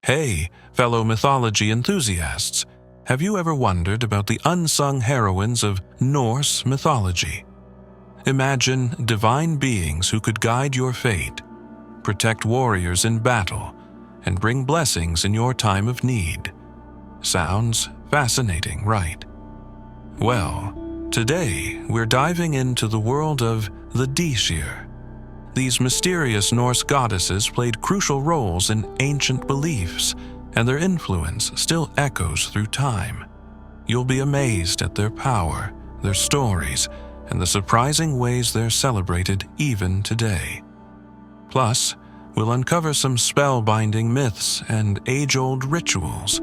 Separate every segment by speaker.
Speaker 1: Hey, fellow mythology enthusiasts, have you ever wondered about the unsung heroines of Norse mythology? Imagine divine beings who could guide your fate, protect warriors in battle, and bring blessings in your time of need. Sounds fascinating, right? Well, today we're diving into the world of the Dísir. These mysterious Norse goddesses played crucial roles in ancient beliefs, and their influence still echoes through time. You'll be amazed at their power, their stories, and the surprising ways they're celebrated even today. Plus, we'll uncover some spellbinding myths and age-old rituals.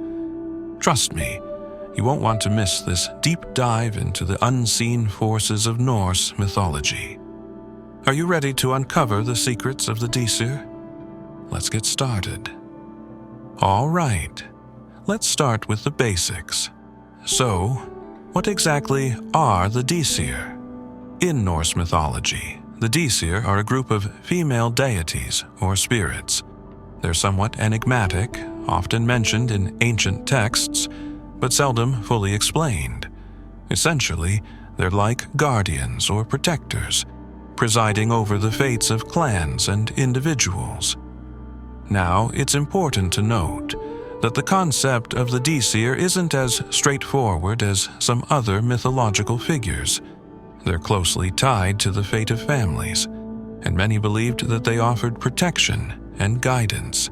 Speaker 1: Trust me, you won't want to miss this deep dive into the unseen forces of Norse mythology. Are you ready to uncover the secrets of the Dísir? Let's get started. All right, let's start with the basics. So, what exactly are the Dísir? In Norse mythology, the Dísir are a group of female deities or spirits. They're somewhat enigmatic, often mentioned in ancient texts, but seldom fully explained. Essentially, they're like guardians or protectors, presiding over the fates of clans and individuals. Now, it's important to note that the concept of the Dísir isn't as straightforward as some other mythological figures. They're closely tied to the fate of families, and many believed that they offered protection and guidance.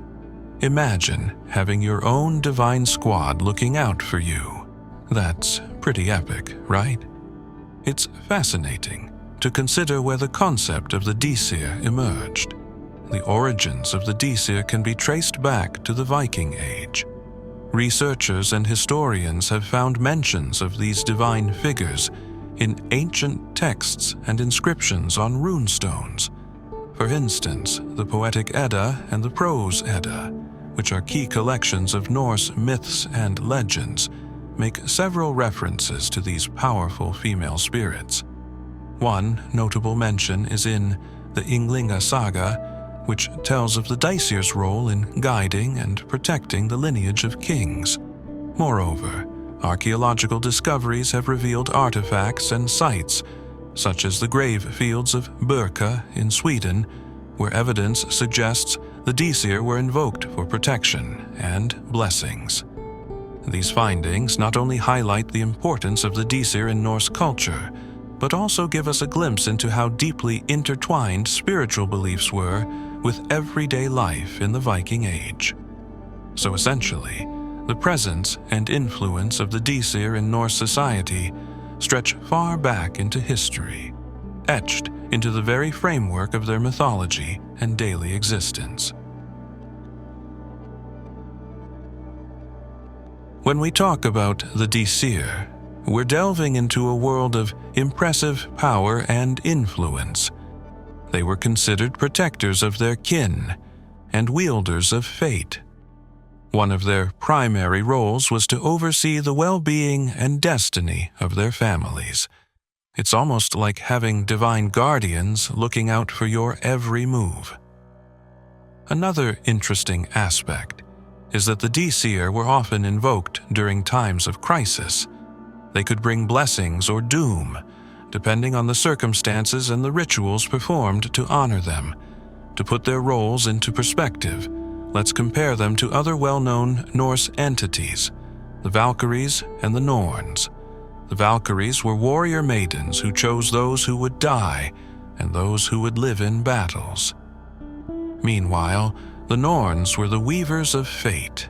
Speaker 1: Imagine having your own divine squad looking out for you. That's pretty epic, right? It's fascinating to consider where the concept of the Dísir emerged. The origins of the Dísir can be traced back to the Viking Age. Researchers and historians have found mentions of these divine figures in ancient texts and inscriptions on runestones. For instance, the Poetic Edda and the Prose Edda, which are key collections of Norse myths and legends, make several references to these powerful female spirits. One notable mention is in the Ynglinga Saga, which tells of the Dísir's role in guiding and protecting the lineage of kings. Moreover, archaeological discoveries have revealed artifacts and sites, such as the grave fields of Birka in Sweden, where evidence suggests the Dísir were invoked for protection and blessings. These findings not only highlight the importance of the Dísir in Norse culture, but also give us a glimpse into how deeply intertwined spiritual beliefs were with everyday life in the Viking Age. So essentially, the presence and influence of the Dísir in Norse society stretch far back into history, etched into the very framework of their mythology and daily existence. When we talk about the Dísir, we're delving into a world of impressive power and influence. They were considered protectors of their kin and wielders of fate. One of their primary roles was to oversee the well-being and destiny of their families. It's almost like having divine guardians looking out for your every move. Another interesting aspect is that the Dísir were often invoked during times of crisis. They could bring blessings or doom, depending on the circumstances and the rituals performed to honor them. To put their roles into perspective, let's compare them to other well-known Norse entities, the Valkyries and the Norns. The Valkyries were warrior maidens who chose those who would die and those who would live in battles. Meanwhile, the Norns were the weavers of fate,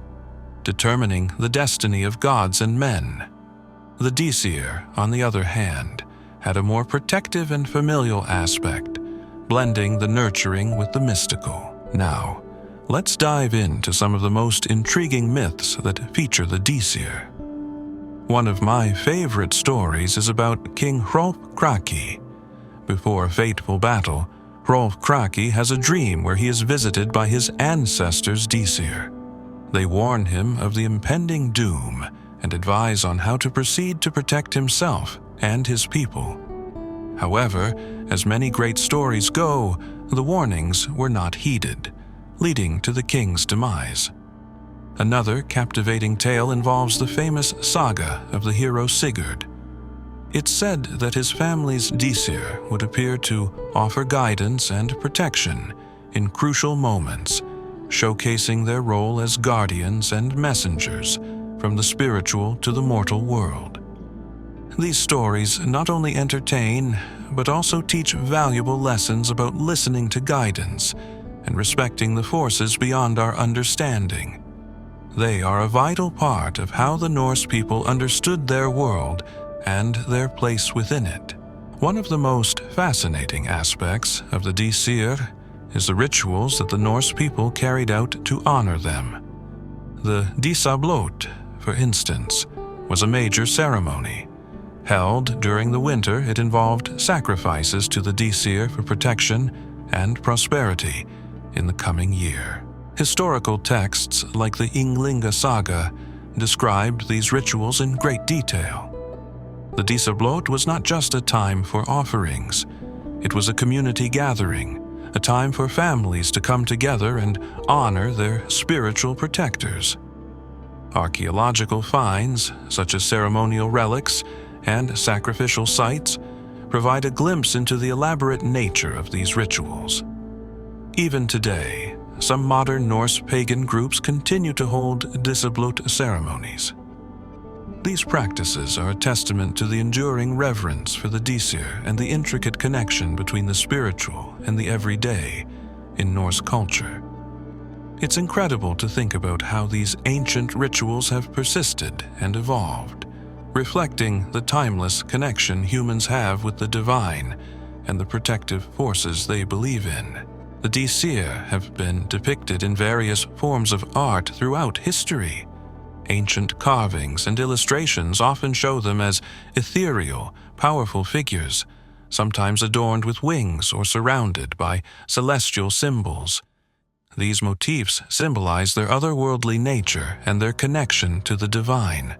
Speaker 1: determining the destiny of gods and men. The Dísir, on the other hand, had a more protective and familial aspect, blending the nurturing with the mystical. Now, let's dive into some of the most intriguing myths that feature the Dísir. One of my favorite stories is about King Hrolf Kraki. Before a fateful battle, Hrolf Kraki has a dream where he is visited by his ancestors Dísir. They warn him of the impending doom and advise on how to proceed to protect himself and his people. However, as many great stories go, the warnings were not heeded, leading to the king's demise. Another captivating tale involves the famous saga of the hero Sigurd. It's said that his family's Dísir would appear to offer guidance and protection in crucial moments, showcasing their role as guardians and messengers from the spiritual to the mortal world. These stories not only entertain, but also teach valuable lessons about listening to guidance and respecting the forces beyond our understanding. They are a vital part of how the Norse people understood their world and their place within it. One of the most fascinating aspects of the Dísir is the rituals that the Norse people carried out to honor them. The Dísablót, for instance, was a major ceremony. Held during the winter, it involved sacrifices to the Dísir for protection and prosperity in the coming year. Historical texts like the Ynglinga saga described these rituals in great detail. The Dísablót was not just a time for offerings. It was a community gathering, a time for families to come together and honor their spiritual protectors. Archaeological finds, such as ceremonial relics and sacrificial sites, provide a glimpse into the elaborate nature of these rituals. Even today, some modern Norse pagan groups continue to hold Dísablót ceremonies. These practices are a testament to the enduring reverence for the Dísir and the intricate connection between the spiritual and the everyday in Norse culture. It's incredible to think about how these ancient rituals have persisted and evolved, reflecting the timeless connection humans have with the divine and the protective forces they believe in. The Dísir have been depicted in various forms of art throughout history. Ancient carvings and illustrations often show them as ethereal, powerful figures, sometimes adorned with wings or surrounded by celestial symbols. These motifs symbolize their otherworldly nature and their connection to the divine.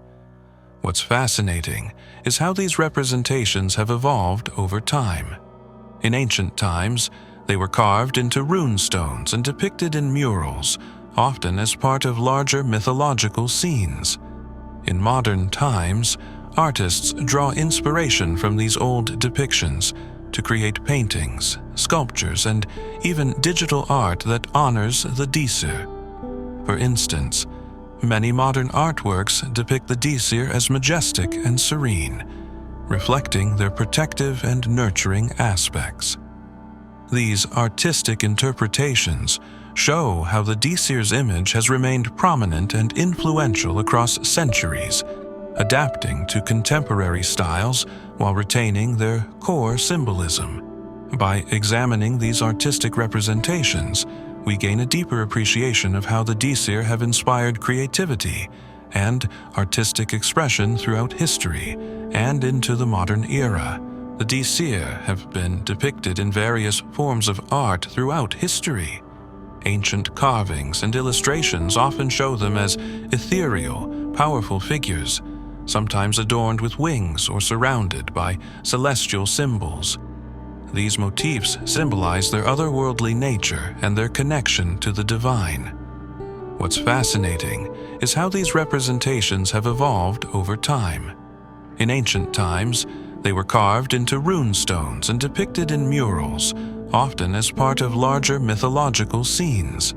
Speaker 1: What's fascinating is how these representations have evolved over time. In ancient times, they were carved into rune stones and depicted in murals, often as part of larger mythological scenes. In modern times, artists draw inspiration from these old depictions to create paintings, sculptures, and even digital art that honors the Dísir. For instance, many modern artworks depict the Dísir as majestic and serene, reflecting their protective and nurturing aspects. These artistic interpretations show how the Dísir's image has remained prominent and influential across centuries, adapting to contemporary styles while retaining their core symbolism. By examining these artistic representations, we gain a deeper appreciation of how the Dísir have inspired creativity and artistic expression throughout history and into the modern era. The Dísir have been depicted in various forms of art throughout history. Ancient carvings and illustrations often show them as ethereal, powerful figures, sometimes adorned with wings or surrounded by celestial symbols. These motifs symbolize their otherworldly nature and their connection to the divine. What's fascinating is how these representations have evolved over time. In ancient times, they were carved into rune stones and depicted in murals, often as part of larger mythological scenes.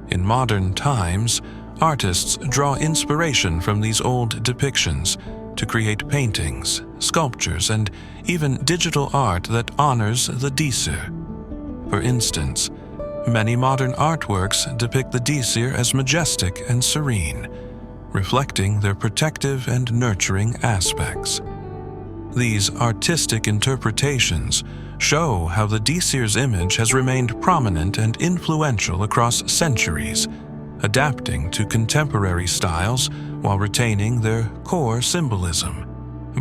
Speaker 1: In modern times, artists draw inspiration from these old depictions to create paintings, sculptures, and even digital art that honors the Dísir. For instance, many modern artworks depict the Dísir as majestic and serene, reflecting their protective and nurturing aspects. These artistic interpretations show how the Dísir's image has remained prominent and influential across centuries, adapting to contemporary styles while retaining their core symbolism.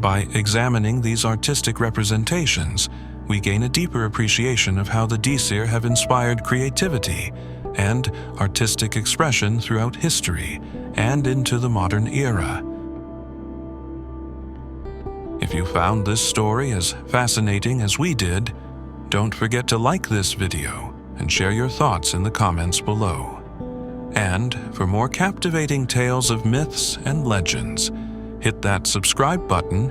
Speaker 1: By examining these artistic representations, we gain a deeper appreciation of how the Dísir have inspired creativity and artistic expression throughout history and into the modern era. If you found this story as fascinating as we did, don't forget to like this video and share your thoughts in the comments below. And for more captivating tales of myths and legends, hit that subscribe button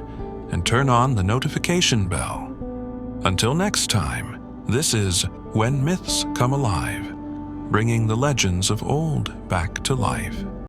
Speaker 1: and turn on the notification bell. Until next time, this is When Myths Come Alive, bringing the legends of old back to life.